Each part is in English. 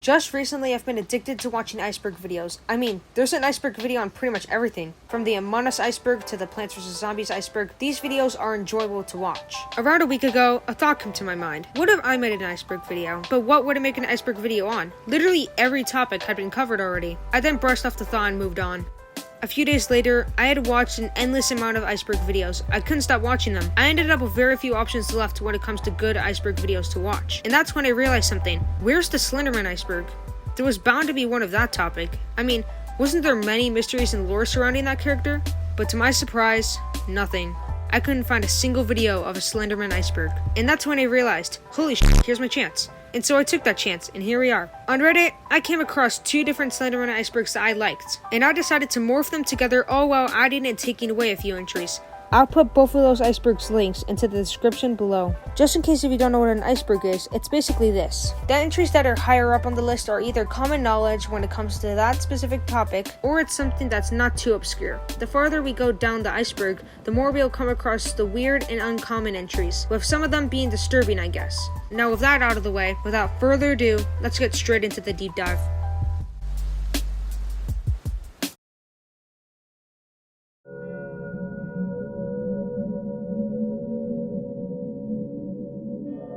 Just recently, I've been addicted to watching Iceberg videos. I mean, there's an Iceberg video on pretty much everything. From the Among Us Iceberg to the Plants vs. Zombies Iceberg, these videos are enjoyable to watch. Around a week ago, a thought came to my mind. What if I made an Iceberg video? But what would I make an Iceberg video on? Literally every topic had been covered already. I then brushed off the thought and moved on. A few days later, I had watched an endless amount of Iceberg videos. I couldn't stop watching them. I ended up with very few options left when it comes to good Iceberg videos to watch. And that's when I realized something. Where's the Slender Man Iceberg? There was bound to be one of that topic. I mean, wasn't there many mysteries and lore surrounding that character? But to my surprise, nothing. I couldn't find a single video of a Slender Man Iceberg. And that's when I realized, holy shit, here's my chance. And so I took that chance, and here we are. On Reddit, I came across 2 different Slender Man icebergs that I liked, and I decided to morph them together all while adding and taking away a few entries. I'll put both of those icebergs links into the description below. Just in case if you don't know what an iceberg is, it's basically this. The entries that are higher up on the list are either common knowledge when it comes to that specific topic, or it's something that's not too obscure. The farther we go down the iceberg, the more we'll come across the weird and uncommon entries, with some of them being disturbing, I guess. Now with that out of the way, without further ado, let's get straight into the deep dive.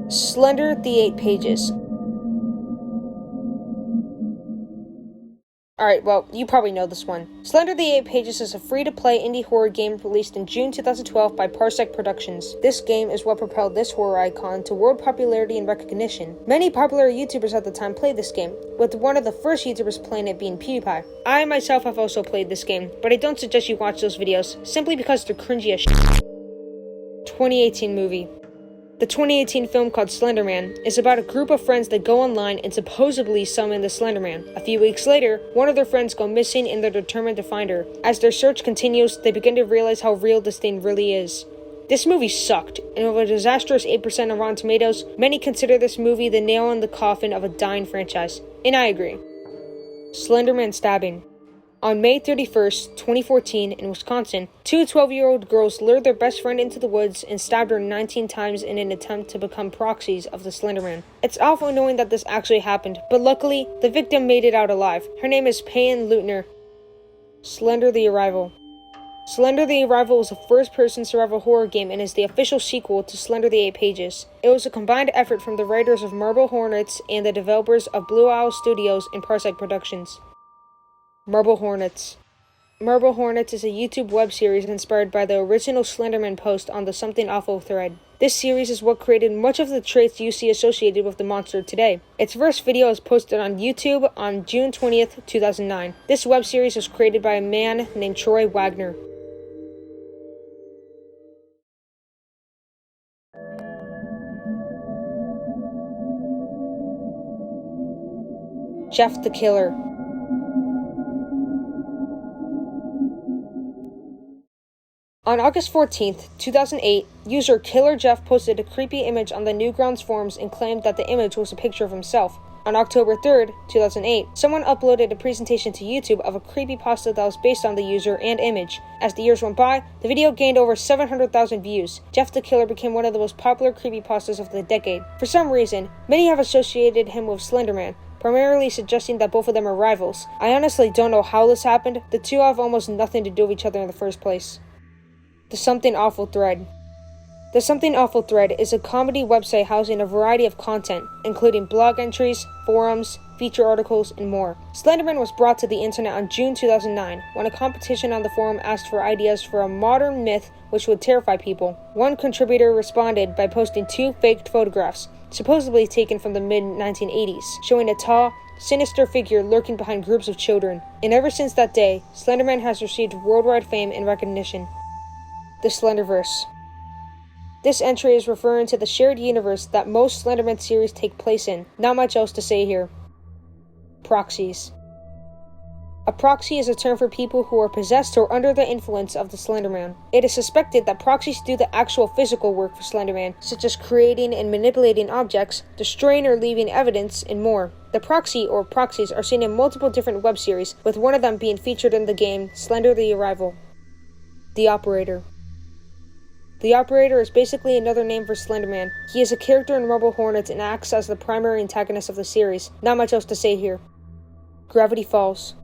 Slender the 8 Pages. Alright, well, you probably know this one. Slender the 8 Pages is a free-to-play indie horror game released in June 2012 by Parsec Productions. This game is what propelled this horror icon to world popularity and recognition. Many popular YouTubers at the time played this game, with one of the first YouTubers playing it being PewDiePie. I myself have also played this game, but I don't suggest you watch those videos, simply because they're cringy as shit. 2018 movie. The 2018 film called Slender Man is about a group of friends that go online and supposedly summon the Slender Man. A few weeks later, one of their friends go missing and they're determined to find her. As their search continues, they begin to realize how real this thing really is. This movie sucked, and with a disastrous 8% on Rotten Tomatoes, many consider this movie the nail in the coffin of a dying franchise. And I agree. Slender Man stabbing. On May 31st, 2014, in Wisconsin, 2 12-year-old girls lured their best friend into the woods and stabbed her 19 times in an attempt to become proxies of the Slender Man. It's awful knowing that this actually happened, but luckily, the victim made it out alive. Her name is Payne Leutner. Slender the Arrival. Slender the Arrival is a first-person survival horror game and is the official sequel to Slender the 8 Pages. It was a combined effort from the writers of Marble Hornets and the developers of Blue Owl Studios and Parsec Productions. Marble Hornets. Marble Hornets is a YouTube web series inspired by the original Slender Man post on the Something Awful thread. This series is what created much of the traits you see associated with the monster today. Its first video was posted on YouTube on June 20th, 2009. This web series was created by a man named Troy Wagner. Jeff the Killer. On August 14th, 2008, user Killer Jeff posted a creepy image on the Newgrounds forums and claimed that the image was a picture of himself. On October 3rd, 2008, someone uploaded a presentation to YouTube of a creepypasta that was based on the user and image. As the years went by, the video gained over 700,000 views. Jeff the Killer became one of the most popular creepypastas of the decade. For some reason, many have associated him with Slender Man, primarily suggesting that both of them are rivals. I honestly don't know how this happened. The two have almost nothing to do with each other in the first place. The Something Awful thread. The Something Awful thread is a comedy website housing a variety of content, including blog entries, forums, feature articles, and more. Slender Man was brought to the internet on June 2009, when a competition on the forum asked for ideas for a modern myth which would terrify people. One contributor responded by posting 2 faked photographs, supposedly taken from the mid-1980s, showing a tall, sinister figure lurking behind groups of children. And ever since that day, Slender Man has received worldwide fame and recognition. The Slenderverse. This entry is referring to the shared universe that most Slender Man series take place in. Not much else to say here. Proxies. A proxy is a term for people who are possessed or under the influence of the Slender Man. It is suspected that proxies do the actual physical work for Slender Man, such as creating and manipulating objects, destroying or leaving evidence, and more. The proxy or proxies are seen in multiple different web series, with one of them being featured in the game Slender the Arrival. The Operator. The operator is basically another name for Slender Man. He is a character in Marble Hornets and acts as the primary antagonist of the series. Not much else to say here. Gravity Falls.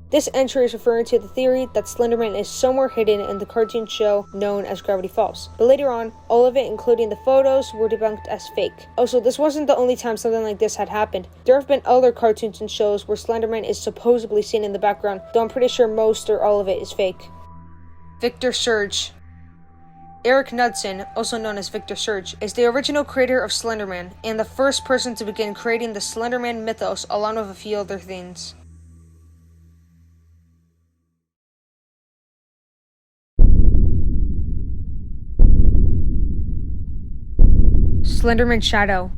This entry is referring to the theory that Slender Man is somewhere hidden in the cartoon show known as Gravity Falls. But later on, all of it, including the photos, were debunked as fake. Also, this wasn't the only time something like this had happened. There have been other cartoons and shows where Slender Man is supposedly seen in the background, though I'm pretty sure most or all of it is fake. Victor Surge. Eric Knudsen, also known as Victor Surge, is the original creator of Slender Man, and the first person to begin creating the Slender Man mythos along with a few other things. Slender Man Shadow.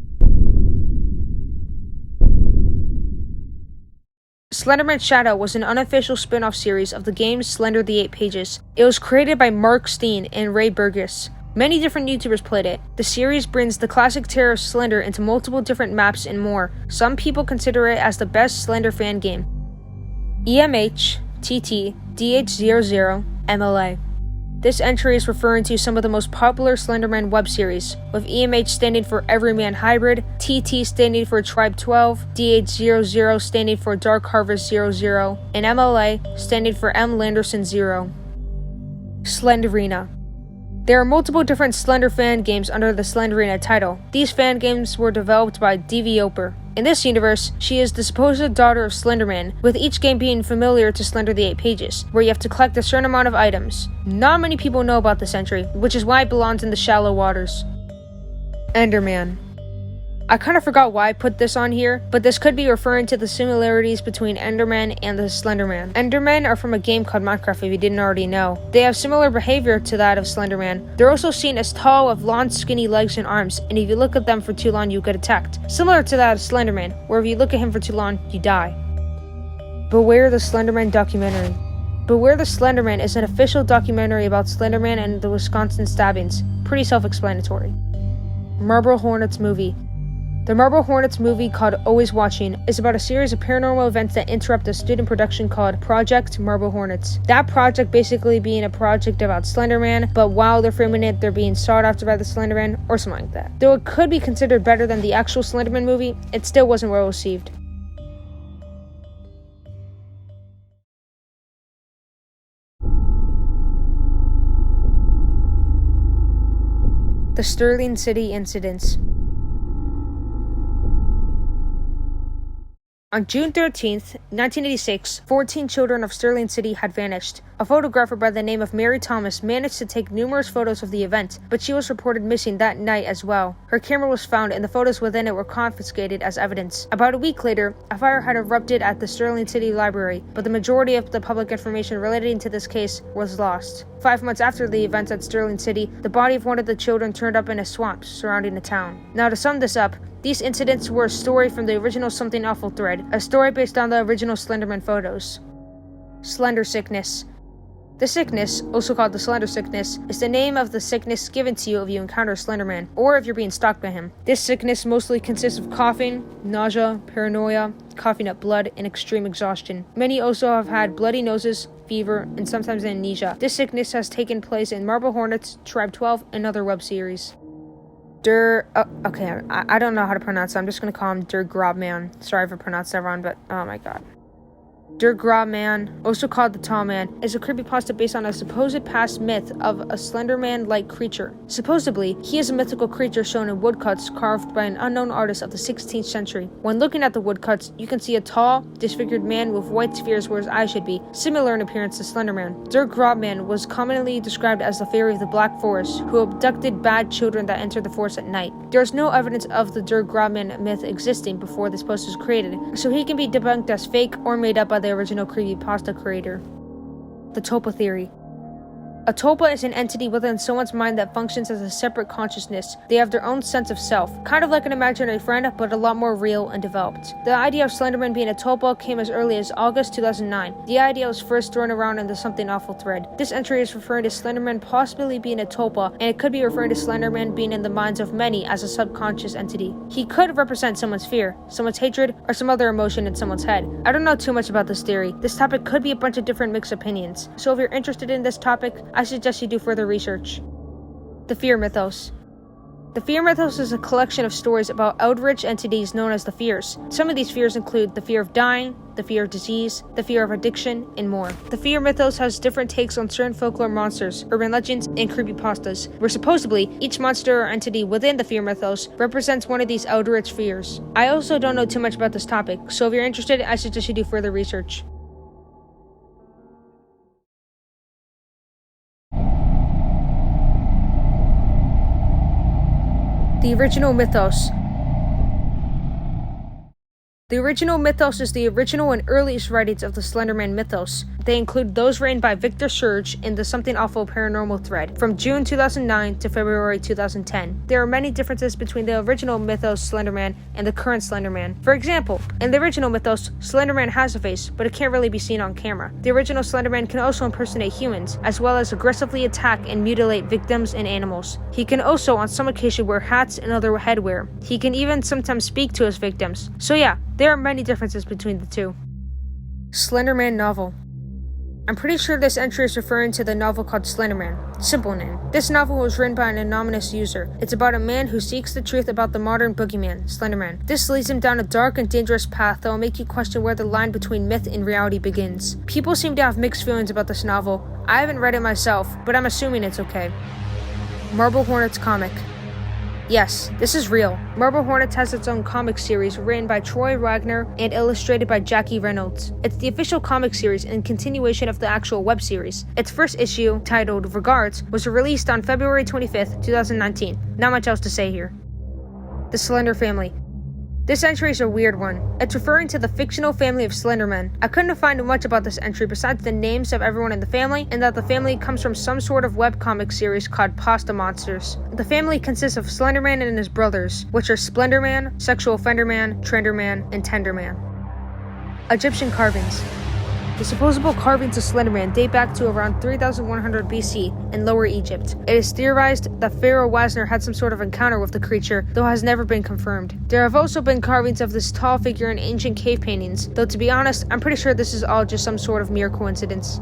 Slender Man Shadow was an unofficial spin-off series of the game Slender the 8 Pages. It was created by Mark Steen and Ray Burgess. Many different YouTubers played it. The series brings the classic terror of Slender into multiple different maps and more. Some people consider it as the best Slender fan game. EMH, TT, DH00, MLA. This entry is referring to some of the most popular Slender Man web series, with EMH standing for Everyman Hybrid, TT standing for Tribe 12, DH00 standing for Dark Harvest 00, and MLA standing for M. Landerson 0. Slenderina. There are multiple different Slender fan games under the Slenderina title. These fan games were developed by D.V. Oper. In this universe, she is the supposed daughter of Slender Man, with each game being familiar to Slender the 8 Pages, where you have to collect a certain amount of items. Not many people know about this entry, which is why it belongs in the shallow waters. Enderman. I kind of forgot why I put this on here, but this could be referring to the similarities between Enderman and the Slender Man. Endermen are from a game called Minecraft if you didn't already know. They have similar behavior to that of Slender Man. They're also seen as tall with long skinny legs and arms, and if you look at them for too long you get attacked. Similar to that of Slender Man, where if you look at him for too long, you die. Beware the Slender Man documentary. Beware the Slender Man is an official documentary about Slender Man and the Wisconsin stabbings. Pretty self-explanatory. Marble Hornets movie. The Marble Hornets movie, called Always Watching, is about a series of paranormal events that interrupt a student production called Project Marble Hornets. That project basically being a project about Slender Man, but while they're filming it, they're being sought after by the Slender Man, or something like that. Though it could be considered better than the actual Slender Man movie, it still wasn't well received. The Sterling City Incidents. On June 13th, 1986, 14 children of Sterling City had vanished. A photographer by the name of Mary Thomas managed to take numerous photos of the event, but she was reported missing that night as well. Her camera was found and the photos within it were confiscated as evidence. About a week later, a fire had erupted at the Sterling City Library, but the majority of the public information relating to this case was lost. 5 months after the events at Sterling City, the body of one of the children turned up in a swamp surrounding the town. Now, to sum this up, these incidents were a story from the original Something Awful thread, a story based on the original Slenderman photos. Slender Sickness. The sickness, also called the Slender Sickness, is the name of the sickness given to you if you encounter Slenderman, or if you're being stalked by him. This sickness mostly consists of coughing, nausea, paranoia, coughing up blood, and extreme exhaustion. Many also have had bloody noses, fever, and sometimes amnesia. This sickness has taken place in Marble Hornets, Tribe 12, and other web series. I don't know how to pronounce it. I'm just gonna call him Der Grobman. Sorry if I pronounced that wrong, but oh my god. Der Grobman, also called the Tall Man, is a creepypasta based on a supposed past myth of a Slenderman-like creature. Supposedly, he is a mythical creature shown in woodcuts carved by an unknown artist of the 16th century. When looking at the woodcuts, you can see a tall, disfigured man with white spheres where his eyes should be, similar in appearance to Slenderman. Der Grobman was commonly described as the fairy of the Black Forest, who abducted bad children that entered the forest at night. There is no evidence of the Der Grobman myth existing before this post was created, so he can be debunked as fake or made up by the original creepypasta creator. The Tulpa Theory. A tulpa is an entity within someone's mind that functions as a separate consciousness. They have their own sense of self, kind of like an imaginary friend, but a lot more real and developed. The idea of Slenderman being a tulpa came as early as August 2009. The idea was first thrown around in the Something Awful thread. This entry is referring to Slenderman possibly being a tulpa, and it could be referring to Slenderman being in the minds of many as a subconscious entity. He could represent someone's fear, someone's hatred, or some other emotion in someone's head. I don't know too much about this theory. This topic could be a bunch of different mixed opinions, so if you're interested in this topic, I suggest you do further research. The Fear Mythos. The Fear Mythos is a collection of stories about eldritch entities known as the Fears. Some of these fears include the fear of dying, the fear of disease, the fear of addiction, and more. The Fear Mythos has different takes on certain folklore monsters, urban legends, and creepypastas, where supposedly each monster or entity within the Fear Mythos represents one of these eldritch fears. I also don't know too much about this topic, so if you're interested, I suggest you do further research. The original mythos. The original mythos is the original and earliest writings of the Slender Man mythos. They include those written by Victor Surge in the Something Awful Paranormal thread from June 2009 to February 2010. There are many differences between the original mythos Slender Man and the current Slender Man. For example, in the original mythos, Slender Man has a face, but it can't really be seen on camera. The original Slender Man can also impersonate humans, as well as aggressively attack and mutilate victims and animals. He can also, on some occasion, wear hats and other headwear. He can even sometimes speak to his victims. So yeah, there are many differences between the two. Slender Man novel. I'm pretty sure this entry is referring to the novel called Slender Man. Simple name. This novel was written by an anonymous user. It's about a man who seeks the truth about the modern boogeyman, Slender Man. This leads him down a dark and dangerous path that will make you question where the line between myth and reality begins. People seem to have mixed feelings about this novel. I haven't read it myself, but I'm assuming it's okay. Marble Hornets comic. Yes, this is real. Marble Hornets has its own comic series written by Troy Wagner and illustrated by Jackie Reynolds. It's the official comic series and continuation of the actual web series. Its first issue, titled Regards, was released on February 25th, 2019. Not much else to say here. The Slender Family. This entry is a weird one. It's referring to the fictional family of Slender Man. I couldn't find much about this entry besides the names of everyone in the family and that the family comes from some sort of webcomic series called Pasta Monsters. The family consists of Slender Man and his brothers, which are Splendor Man, Sexual Offender Man, Trender Man, and Tender Man. Egyptian carvings. The supposable carvings of Slender Man date back to around 3100 BC in Lower Egypt. It is theorized that Pharaoh Wasner had some sort of encounter with the creature, though has never been confirmed. There have also been carvings of this tall figure in ancient cave paintings, though to be honest, I'm pretty sure this is all just some sort of mere coincidence.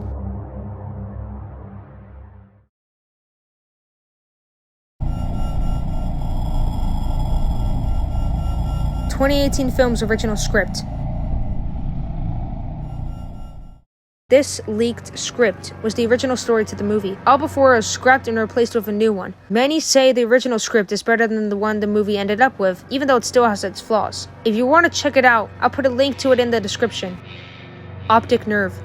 (2018) film's original script. This leaked script was the original story to the movie, all before it was scrapped and replaced with a new one. Many say the original script is better than the one the movie ended up with, even though it still has its flaws. If you want to check it out, I'll put a link to it in the description. Optic nerve.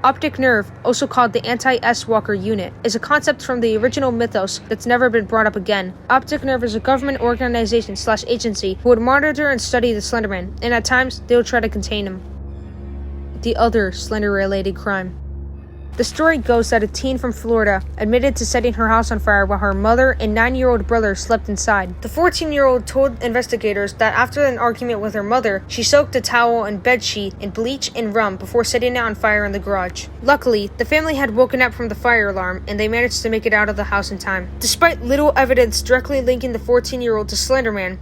Optic nerve, also called the Anti-S-Walker Unit, is a concept from the original mythos that's never been brought up again. Optic nerve is a government organization/agency who would monitor and study the Slender Man, and at times, they would try to contain him. The other Slender-related crime. The story goes that a teen from Florida admitted to setting her house on fire while her mother and 9-year-old brother slept inside. The 14-year-old told investigators that after an argument with her mother, she soaked a towel and bedsheet in bleach and rum before setting it on fire in the garage. Luckily, the family had woken up from the fire alarm and they managed to make it out of the house in time. Despite little evidence directly linking the 14-year-old to Slender Man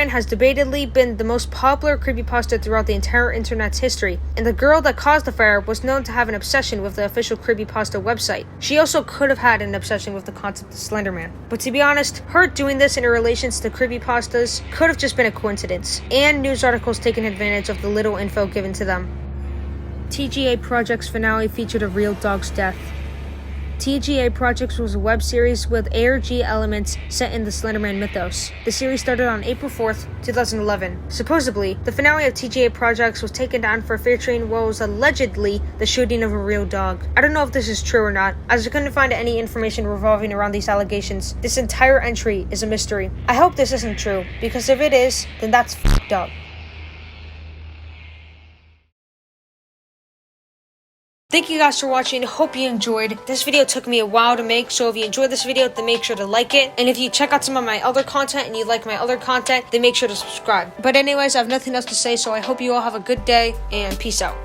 has debatedly been the most popular creepypasta throughout the entire internet's history, and the girl that caused the fire was known to have an obsession with the official creepypasta website. She also could have had an obsession with the concept of Slender Man. But to be honest, her doing this in relations to creepypastas could have just been a coincidence, and news articles taking advantage of the little info given to them. TGA Project's finale featured a real dog's death. TGA Projects was a web series with ARG elements set in the Slender Man mythos. The series started on April 4th, 2011. Supposedly, the finale of TGA Projects was taken down for featuring what was allegedly the shooting of a real dog. I don't know if this is true or not, as I couldn't find any information revolving around these allegations. This entire entry is a mystery. I hope this isn't true, because if it is, then that's f***ed up. Thank you guys for watching. Hope you enjoyed. This video took me a while to make, so if you enjoyed this video, then make sure to like it. And if you check out some of my other content and you like my other content, then make sure to subscribe. But anyways, I have nothing else to say, so I hope you all have a good day, and peace out.